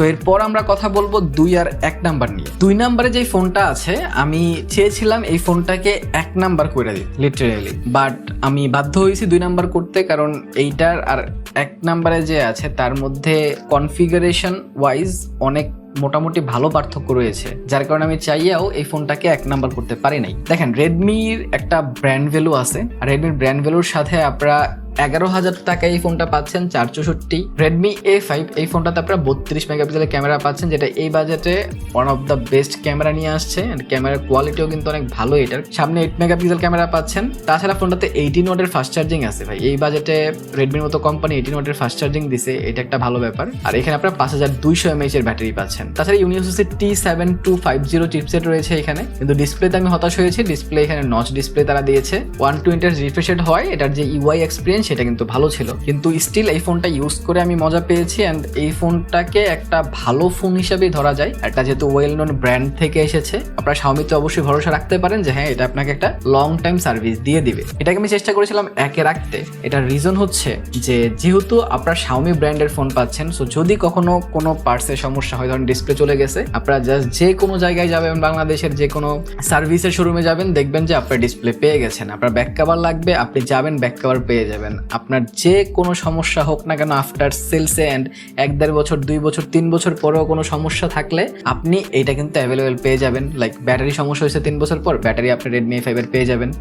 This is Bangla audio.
সো এরপর আমরা কথা বলবো 2 আর 1 নাম্বার নিয়ে। 2 নাম্বারে যে ফোনটা আছে আমি চেয়েছিলাম এই ফোনটাকে 1 নাম্বার করে দিই লিটারেলি, বাট আমি বাধ্য হয়েছি 2 নাম্বার করতে, কারণ এইটার আর 1 নাম্বারে যে আছে তার মধ্যে কনফিগারেশন ওয়াইজ অনেক মোটামুটি ভালো পার্থক্য রয়েছে, যার কারণে আমি চাইয়াও এই ফোনটাকে 1 নাম্বার করতে পারি নাই। দেখেন, রেডমির একটা ব্র্যান্ড ভ্যালু আছে, আর রেডমির ব্র্যান্ড ভ্যালুর সাথে আপনারা 11,000 টাকায় এই ফোনটা পাচ্ছেন 464। রেডমি A5 এই ফোনটাতে আপনারা 32 মেগাপিক্সেলের ক্যামেরা পাচ্ছেন, যেটা এই বাজেটে one of the best camera নিয়ে আসছে। ক্যামেরার কোয়ালিটিও কিন্তু অনেক ভালো, এটার সামনে 8 মেগাপিক্সেল ক্যামেরা পাচ্ছেন। তাছাড়া ফোনটাতে 18 ওয়াটের ফাস্ট চার্জিং আছে ভাই, এই বাজেটে রেডমির মতো কোম্পানি 18 ওয়াটের ফাস্ট চার্জিং দিছে, এটা একটা ভালো ব্যাপার। আর এখানে আপনারা 5200 mAh এর ব্যাটারি পাচ্ছেন। তাছাড়া ইউনিভার্সিটি T7250 চিপসেট রয়েছে এখানে, কিন্তু ডিসপ্লেতে আমি হতাশ হয়েছি। ডিসপ্লে এখানে নচ ডিসপ্লে তারা দিয়েছে, 120 রিফ্রেশ রেট হয়, এটার যে ইউআই এক্সপিরিয়েন্স সেটা কিন্তু ভালো ছিল, কিন্তু স্টিল এই ফোনটা ইউজ করে আমি মজা পেয়েছি। অ্যান্ড এই ফোনটাকে একটা ভালো ফোন হিসাবেই ধরা যায়, একটা যেহেতু ওয়েল নোন ব্র্যান্ড থেকে এসেছে। আপনারা Xiaomi-তে অবশ্যই ভরসা রাখতে পারেন যে হ্যাঁ, এটা আপনাকে একটা লং টাইম সার্ভিস দিয়ে দিবে। এটাকে আমি চেষ্টা করেছিলাম 1-এ রাখতে। এটার রিজন হচ্ছে যে যেহেতু আপনারা Xiaomi ব্র্যান্ডের ফোন পাচ্ছেন, সো যদি কখনো কোনো পার্টসের সমস্যা হয়, ধরেন ডিসপ্লে চলে গেছে, আপনারা জাস্ট যে কোনো জায়গায় যাবেন, বাংলাদেশের যে কোনো সার্ভিসের শোরুমে যাবেন, দেখবেন যে আপনার ডিসপ্লে পেয়ে গেছেন। আপনার ব্যাক কভার লাগবে, আপনি যাবেন, ব্যাক কভার পেয়ে যাবেন। আপনার যে কোনো সমস্যা হোক না কেন আফটার সেলসে অ্যান্ড 1-1.5 বছর, 2 বছর, 3 বছর পরেও কোনো সমস্যা থাকলে আপনি এইটা কিন্তু অ্যাভেলেবেল পেয়ে যাবেন। লাইক ব্যাটারি সমস্যা হয়েছে 3 বছর পর, ব্যাটারি আপনি রেডমি A5 এর পেয়ে যাবেন।